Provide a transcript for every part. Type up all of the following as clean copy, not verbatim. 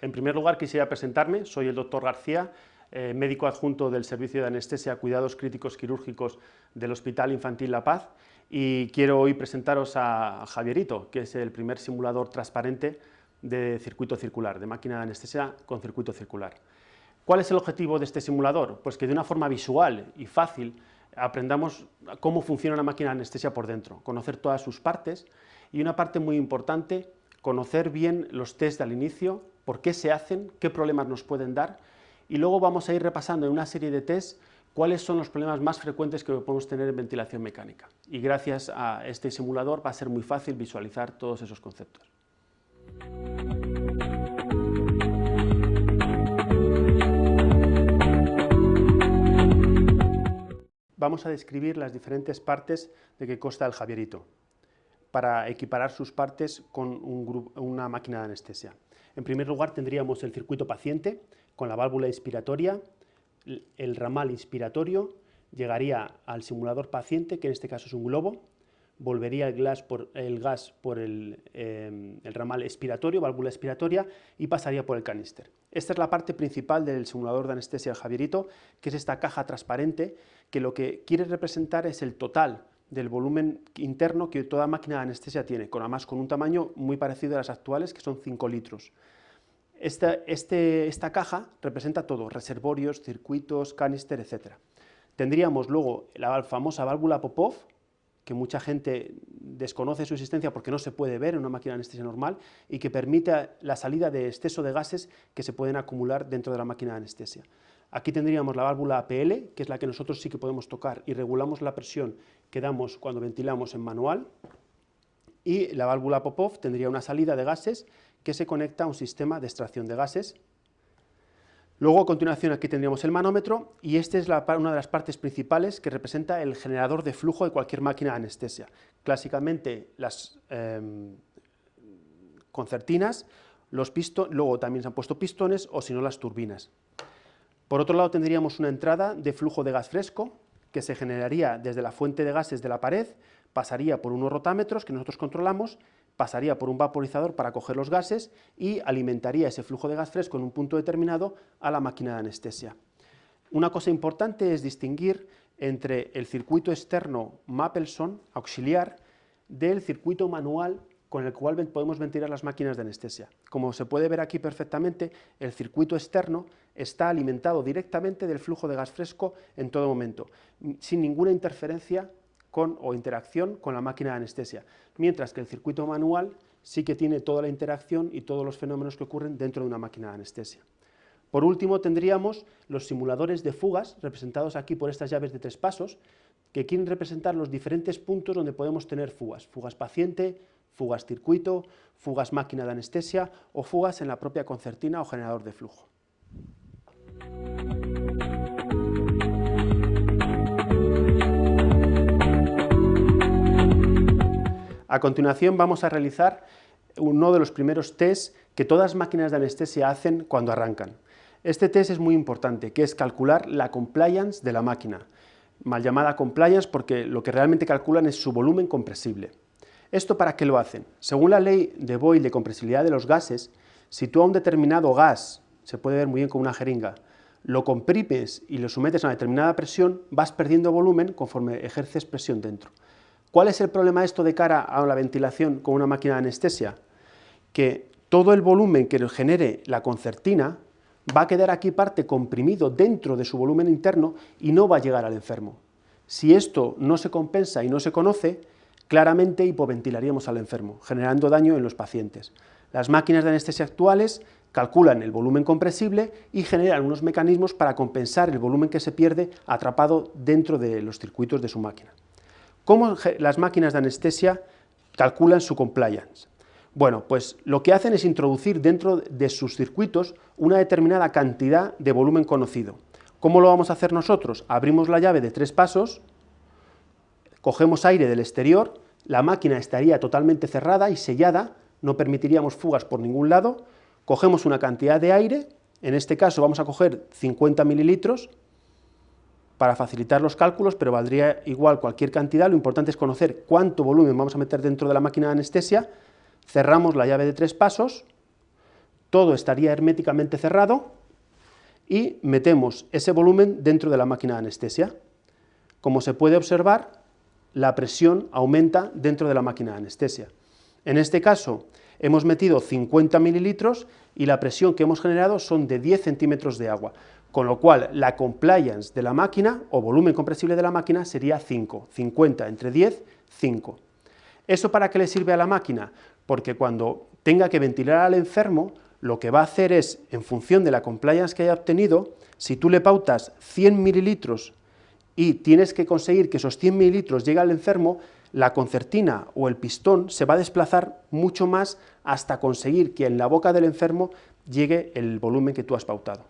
En primer lugar, quisiera presentarme. Soy el doctor García, médico adjunto del Servicio de Anestesia, Cuidados Críticos Quirúrgicos del Hospital Infantil La Paz, y quiero hoy presentaros a Javierito, que es el primer simulador transparente de circuito circular, de máquina de anestesia con circuito circular. ¿Cuál es el objetivo de este simulador? Pues que de una forma visual y fácil aprendamos cómo funciona una máquina de anestesia por dentro, conocer todas sus partes, y una parte muy importante, conocer bien los test al inicio, por qué se hacen, qué problemas nos pueden dar, y luego vamos a ir repasando en una serie de tests cuáles son los problemas más frecuentes que podemos tener en ventilación mecánica. Y gracias a este simulador va a ser muy fácil visualizar todos esos conceptos. Vamos a describir las diferentes partes de que consta el Javierito, para equiparar sus partes con una máquina de anestesia. En primer lugar tendríamos el circuito paciente con la válvula inspiratoria, el ramal inspiratorio, llegaría al simulador paciente, que en este caso es un globo, volvería el gas por el ramal expiratorio, válvula expiratoria, y pasaría por el caníster. Esta es la parte principal del simulador de anestesia del Javierito, que es esta caja transparente, que lo que quiere representar es el total del volumen interno que toda máquina de anestesia tiene, además con un tamaño muy parecido a las actuales, que son 5 litros. Esta caja representa todo, reservorios, circuitos, caníster, etc. Tendríamos luego la famosa válvula Popov, que mucha gente desconoce su existencia porque no se puede ver en una máquina de anestesia normal, y que permite la salida de exceso de gases que se pueden acumular dentro de la máquina de anestesia. Aquí tendríamos la válvula APL, que es la que nosotros sí que podemos tocar y regulamos la presión que damos cuando ventilamos en manual, y la válvula Popov tendría una salida de gases que se conecta a un sistema de extracción de gases. Luego, a continuación, aquí tendríamos el manómetro, y esta es una de las partes principales que representa el generador de flujo de cualquier máquina de anestesia. Clásicamente las concertinas, luego también se han puesto pistones o si no las turbinas. Por otro lado tendríamos una entrada de flujo de gas fresco que se generaría desde la fuente de gases de la pared, pasaría por unos rotámetros que nosotros controlamos, pasaría por un vaporizador para coger los gases y alimentaría ese flujo de gas fresco en un punto determinado a la máquina de anestesia. Una cosa importante es distinguir entre el circuito externo Mapleson auxiliar del circuito manual con el cual podemos ventilar las máquinas de anestesia. Como se puede ver aquí perfectamente, el circuito externo está alimentado directamente del flujo de gas fresco en todo momento, sin ninguna interferencia o interacción con la máquina de anestesia, mientras que el circuito manual sí que tiene toda la interacción y todos los fenómenos que ocurren dentro de una máquina de anestesia. Por último, tendríamos los simuladores de fugas, representados aquí por estas llaves de 3 pasos, que quieren representar los diferentes puntos donde podemos tener fugas: fugas paciente, fugas circuito, fugas máquina de anestesia o fugas en la propia concertina o generador de flujo. A continuación vamos a realizar uno de los primeros tests que todas las máquinas de anestesia hacen cuando arrancan. Este test es muy importante, que es calcular la compliance de la máquina, mal llamada compliance porque lo que realmente calculan es su volumen compresible. ¿Esto para qué lo hacen? Según la ley de Boyle de compresibilidad de los gases, si tú a un determinado gas, se puede ver muy bien con una jeringa, lo comprimes y lo sometes a una determinada presión, vas perdiendo volumen conforme ejerces presión dentro. ¿Cuál es el problema de esto de cara a la ventilación con una máquina de anestesia? Que todo el volumen que genere la concertina va a quedar aquí parte comprimido dentro de su volumen interno y no va a llegar al enfermo. Si esto no se compensa y no se conoce, claramente hipoventilaríamos al enfermo, generando daño en los pacientes. Las máquinas de anestesia actuales calculan el volumen compresible y generan unos mecanismos para compensar el volumen que se pierde atrapado dentro de los circuitos de su máquina. ¿Cómo las máquinas de anestesia calculan su compliance? Bueno, pues lo que hacen es introducir dentro de sus circuitos una determinada cantidad de volumen conocido. ¿Cómo lo vamos a hacer nosotros? Abrimos la llave de 3 pasos, cogemos aire del exterior, la máquina estaría totalmente cerrada y sellada, no permitiríamos fugas por ningún lado, cogemos una cantidad de aire, en este caso vamos a coger 50 mililitros, para facilitar los cálculos, pero valdría igual cualquier cantidad. Lo importante es conocer cuánto volumen vamos a meter dentro de la máquina de anestesia. Cerramos la llave de 3 pasos, todo estaría herméticamente cerrado y metemos ese volumen dentro de la máquina de anestesia. Como se puede observar, la presión aumenta dentro de la máquina de anestesia. En este caso, hemos metido 50 mililitros y la presión que hemos generado son de 10 centímetros de agua, con lo cual la compliance de la máquina, o volumen compresible de la máquina, sería 5, 50 entre 10, 5. ¿Eso para qué le sirve a la máquina? Porque cuando tenga que ventilar al enfermo, lo que va a hacer es, en función de la compliance que haya obtenido, si tú le pautas 100 mililitros y tienes que conseguir que esos 100 mililitros lleguen al enfermo, la concertina o el pistón se va a desplazar mucho más hasta conseguir que en la boca del enfermo llegue el volumen que tú has pautado.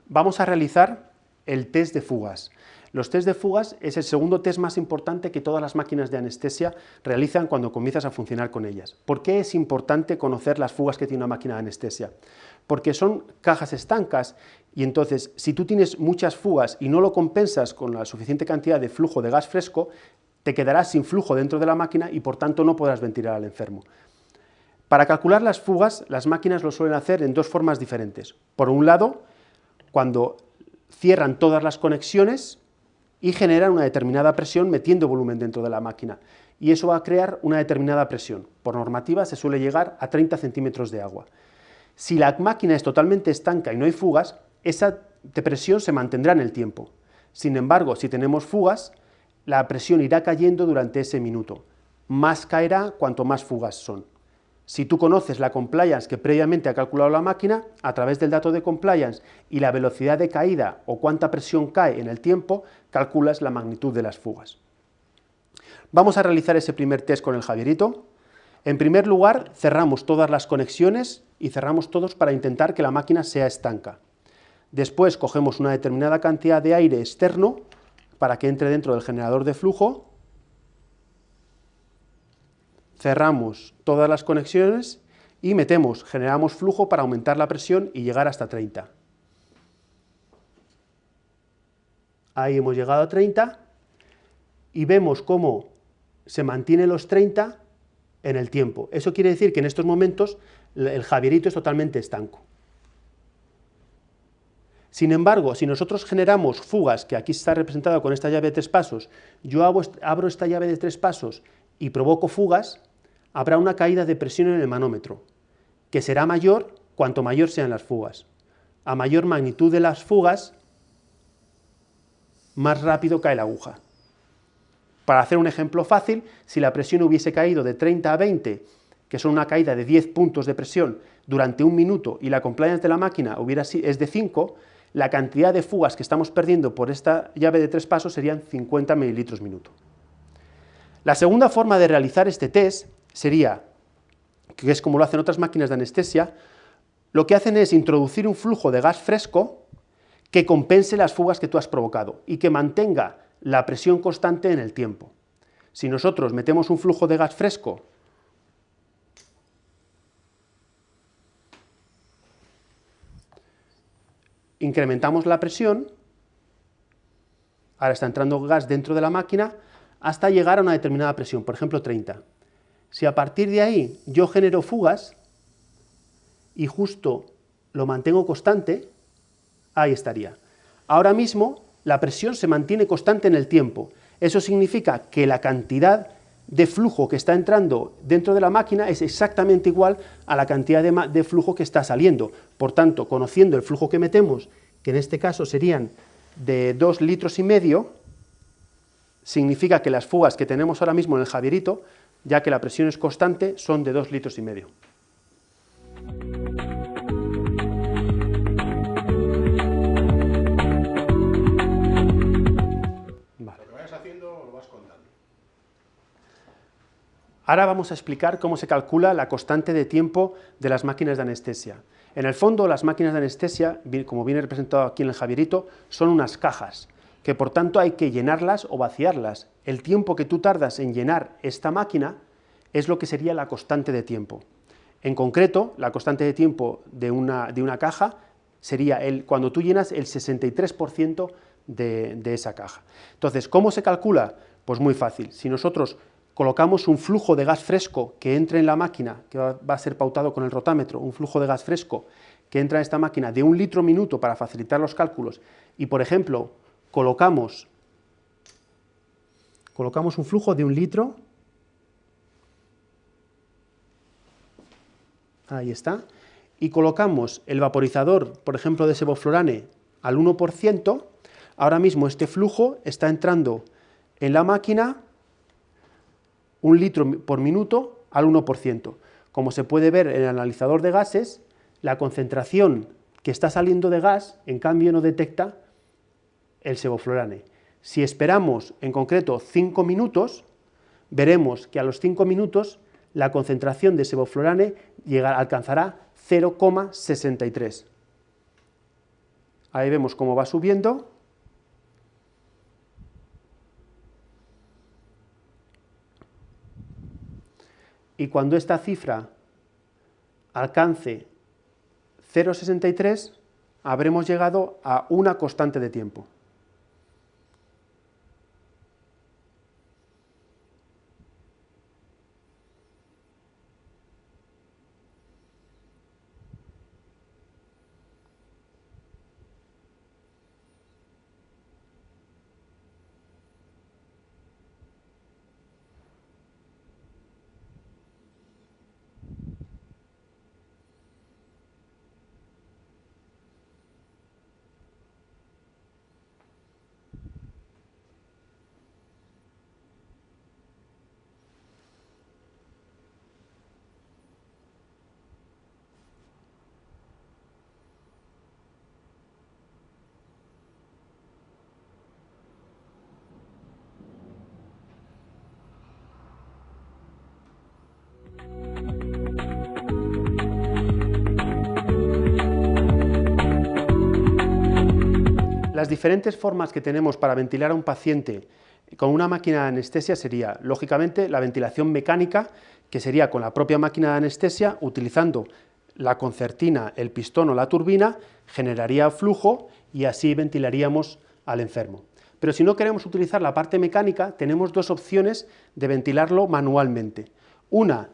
Vamos a realizar el test de fugas. Los test de fugas es el segundo test más importante que todas las máquinas de anestesia realizan cuando comienzas a funcionar con ellas. ¿Por qué es importante conocer las fugas que tiene una máquina de anestesia? Porque son cajas estancas y entonces si tú tienes muchas fugas y no lo compensas con la suficiente cantidad de flujo de gas fresco, te quedarás sin flujo dentro de la máquina y por tanto no podrás ventilar al enfermo. Para calcular las fugas, las máquinas lo suelen hacer en dos formas diferentes. Por un lado, cuando cierran todas las conexiones y generan una determinada presión metiendo volumen dentro de la máquina. Y eso va a crear una determinada presión. Por normativa se suele llegar a 30 centímetros de agua. Si la máquina es totalmente estanca y no hay fugas, esa presión se mantendrá en el tiempo. Sin embargo, si tenemos fugas, la presión irá cayendo durante ese minuto. Más caerá cuanto más fugas son. Si tú conoces la compliance que previamente ha calculado la máquina, a través del dato de compliance y la velocidad de caída o cuánta presión cae en el tiempo, calculas la magnitud de las fugas. Vamos a realizar ese primer test con el Javierito. En primer lugar, cerramos todas las conexiones y cerramos todos para intentar que la máquina sea estanca. Después cogemos una determinada cantidad de aire externo para que entre dentro del generador de flujo. Cerramos todas las conexiones y generamos flujo para aumentar la presión y llegar hasta 30. Ahí hemos llegado a 30 y vemos cómo se mantiene los 30 en el tiempo. Eso quiere decir que en estos momentos el Javierito es totalmente estanco. Sin embargo, si nosotros generamos fugas, que aquí está representado con esta llave de 3 pasos, yo abro esta llave de 3 pasos y provoco fugas, habrá una caída de presión en el manómetro, que será mayor cuanto mayor sean las fugas. A mayor magnitud de las fugas, más rápido cae la aguja. Para hacer un ejemplo fácil, si la presión hubiese caído de 30 a 20, que son una caída de 10 puntos de presión durante un minuto y la compliance de la máquina es de 5, la cantidad de fugas que estamos perdiendo por esta llave de 3 pasos serían 50 mililitros minuto. La segunda forma de realizar este test sería, que es como lo hacen otras máquinas de anestesia, lo que hacen es introducir un flujo de gas fresco que compense las fugas que tú has provocado y que mantenga la presión constante en el tiempo. Si nosotros metemos un flujo de gas fresco incrementamos la presión, ahora está entrando gas dentro de la máquina, hasta llegar a una determinada presión, por ejemplo 30. Si a partir de ahí yo genero fugas y justo lo mantengo constante, ahí estaría. Ahora mismo la presión se mantiene constante en el tiempo. Eso significa que la cantidad de flujo que está entrando dentro de la máquina es exactamente igual a la cantidad de flujo que está saliendo. Por tanto, conociendo el flujo que metemos, que en este caso serían de 2,5 litros, significa que las fugas que tenemos ahora mismo en el Javierito, ya que la presión es constante, son de 2,5 litros. Ahora vamos a explicar cómo se calcula la constante de tiempo de las máquinas de anestesia. En el fondo, las máquinas de anestesia, como viene representado aquí en el Javierito, son unas cajas, que por tanto hay que llenarlas o vaciarlas. El tiempo que tú tardas en llenar esta máquina es lo que sería la constante de tiempo. En concreto, la constante de tiempo de una caja sería cuando tú llenas el 63% de esa caja. Entonces, ¿cómo se calcula? Pues muy fácil. Si nosotros colocamos un flujo de gas fresco que entre en la máquina, que va a ser pautado con el rotámetro, un flujo de gas fresco que entra en esta máquina de 1 litro minuto para facilitar los cálculos, y por ejemplo, colocamos un flujo de 1 litro, ahí está, y colocamos el vaporizador, por ejemplo, de sevoflurane al 1%, ahora mismo este flujo está entrando en la máquina 1 litro por minuto al 1%. Como se puede ver en el analizador de gases, la concentración que está saliendo de gas, en cambio, no detecta el sevoflurane. Si esperamos, en concreto, 5 minutos, veremos que a los 5 minutos la concentración de sevoflurane alcanzará 0,63. Ahí vemos cómo va subiendo. Y cuando esta cifra alcance 0,63, habremos llegado a una constante de tiempo. Las diferentes formas que tenemos para ventilar a un paciente con una máquina de anestesia sería, lógicamente, la ventilación mecánica, que sería con la propia máquina de anestesia, utilizando la concertina, el pistón o la turbina, generaría flujo y así ventilaríamos al enfermo. Pero si no queremos utilizar la parte mecánica, tenemos dos opciones de ventilarlo manualmente. Una,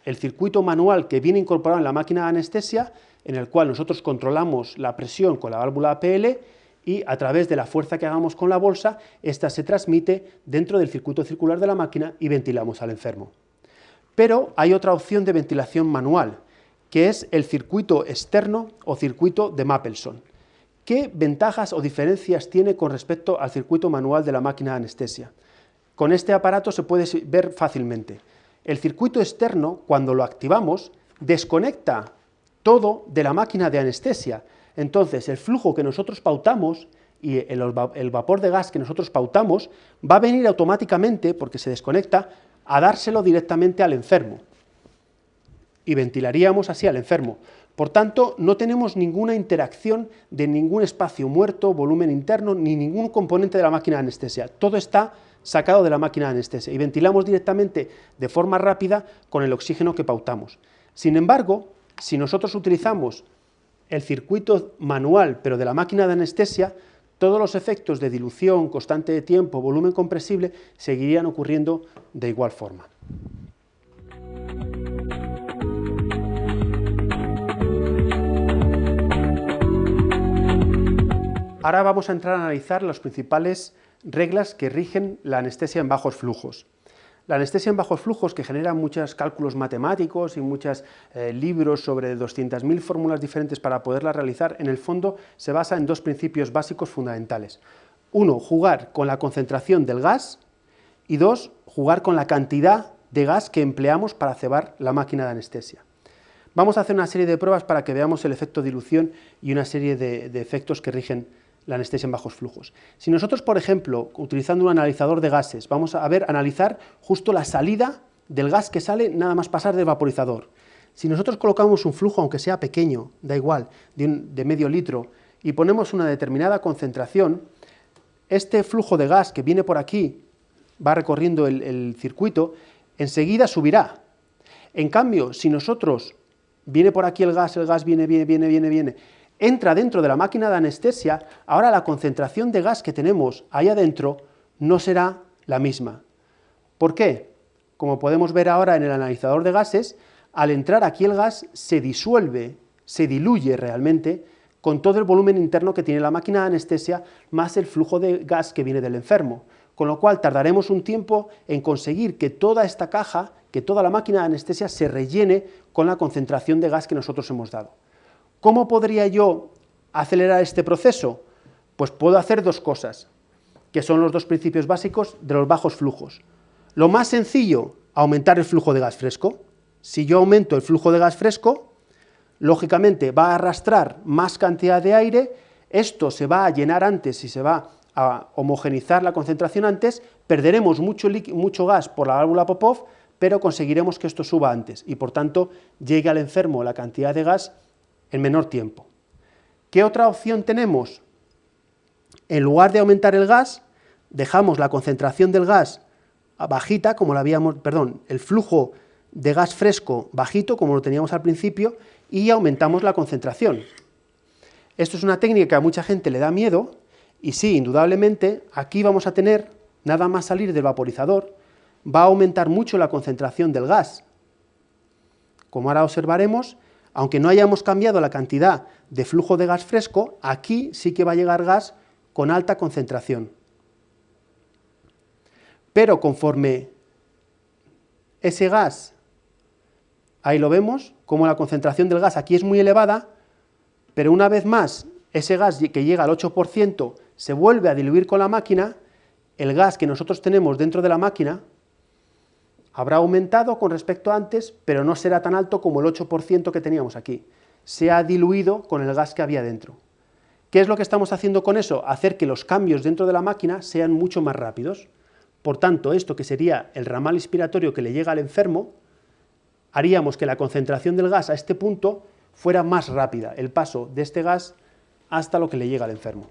el circuito manual que viene incorporado en la máquina de anestesia, en el cual nosotros controlamos la presión con la válvula APL y a través de la fuerza que hagamos con la bolsa, esta se transmite dentro del circuito circular de la máquina y ventilamos al enfermo. Pero hay otra opción de ventilación manual, que es el circuito externo o circuito de Mapleson. ¿Qué ventajas o diferencias tiene con respecto al circuito manual de la máquina de anestesia? Con este aparato se puede ver fácilmente. El circuito externo, cuando lo activamos, desconecta todo de la máquina de anestesia. Entonces, el flujo que nosotros pautamos y el vapor de gas que nosotros pautamos va a venir automáticamente, porque se desconecta, a dárselo directamente al enfermo. Y ventilaríamos así al enfermo. Por tanto, no tenemos ninguna interacción de ningún espacio muerto, volumen interno, ni ningún componente de la máquina de anestesia. Todo está sacado de la máquina de anestesia y ventilamos directamente de forma rápida con el oxígeno que pautamos. Sin embargo, si nosotros utilizamos el circuito manual, pero de la máquina de anestesia, todos los efectos de dilución, constante de tiempo, volumen compresible, seguirían ocurriendo de igual forma. Ahora vamos a entrar a analizar las principales reglas que rigen la anestesia en bajos flujos. La anestesia en bajos flujos, que genera muchos cálculos matemáticos y muchos libros sobre 200.000 fórmulas diferentes para poderla realizar, en el fondo se basa en dos principios básicos fundamentales. Uno, jugar con la concentración del gas, y dos, jugar con la cantidad de gas que empleamos para cebar la máquina de anestesia. Vamos a hacer una serie de pruebas para que veamos el efecto dilución y una serie de efectos que rigen la anestesia en bajos flujos. Si nosotros, por ejemplo, utilizando un analizador de gases, vamos a analizar justo la salida del gas que sale nada más pasar del vaporizador. Si nosotros colocamos un flujo, aunque sea pequeño, da igual, de medio litro, y ponemos una determinada concentración, este flujo de gas que viene por aquí, va recorriendo el circuito, enseguida subirá. En cambio, si nosotros, viene por aquí el gas viene, entra dentro de la máquina de anestesia, ahora la concentración de gas que tenemos ahí adentro no será la misma. ¿Por qué? Como podemos ver ahora en el analizador de gases, al entrar aquí el gas se disuelve, se diluye realmente con todo el volumen interno que tiene la máquina de anestesia más el flujo de gas que viene del enfermo, con lo cual tardaremos un tiempo en conseguir que toda esta caja, que toda la máquina de anestesia se rellene con la concentración de gas que nosotros hemos dado. ¿Cómo podría yo acelerar este proceso? Pues puedo hacer dos cosas, que son los dos principios básicos de los bajos flujos. Lo más sencillo, aumentar el flujo de gas fresco. Si yo aumento el flujo de gas fresco, lógicamente va a arrastrar más cantidad de aire, esto se va a llenar antes y se va a homogeneizar la concentración antes, perderemos mucho gas por la válvula Popov, pero conseguiremos que esto suba antes y por tanto llegue al enfermo la cantidad de gas en menor tiempo. ¿Qué otra opción tenemos? En lugar de aumentar el gas, dejamos la concentración del gas bajita, como el flujo de gas fresco bajito, como lo teníamos al principio, y aumentamos la concentración. Esto es una técnica que a mucha gente le da miedo, y sí, indudablemente, aquí vamos a tener, nada más salir del vaporizador, va a aumentar mucho la concentración del gas. Como ahora observaremos, aunque no hayamos cambiado la cantidad de flujo de gas fresco, aquí sí que va a llegar gas con alta concentración. Pero conforme ese gas, ahí lo vemos, como la concentración del gas aquí es muy elevada, pero una vez más, ese gas que llega al 8% se vuelve a diluir con la máquina, el gas que nosotros tenemos dentro de la máquina habrá aumentado con respecto a antes, pero no será tan alto como el 8% que teníamos aquí. Se ha diluido con el gas que había dentro. ¿Qué es lo que estamos haciendo con eso? Hacer que los cambios dentro de la máquina sean mucho más rápidos. Por tanto, esto que sería el ramal inspiratorio que le llega al enfermo, haríamos que la concentración del gas a este punto fuera más rápida, el paso de este gas hasta lo que le llega al enfermo.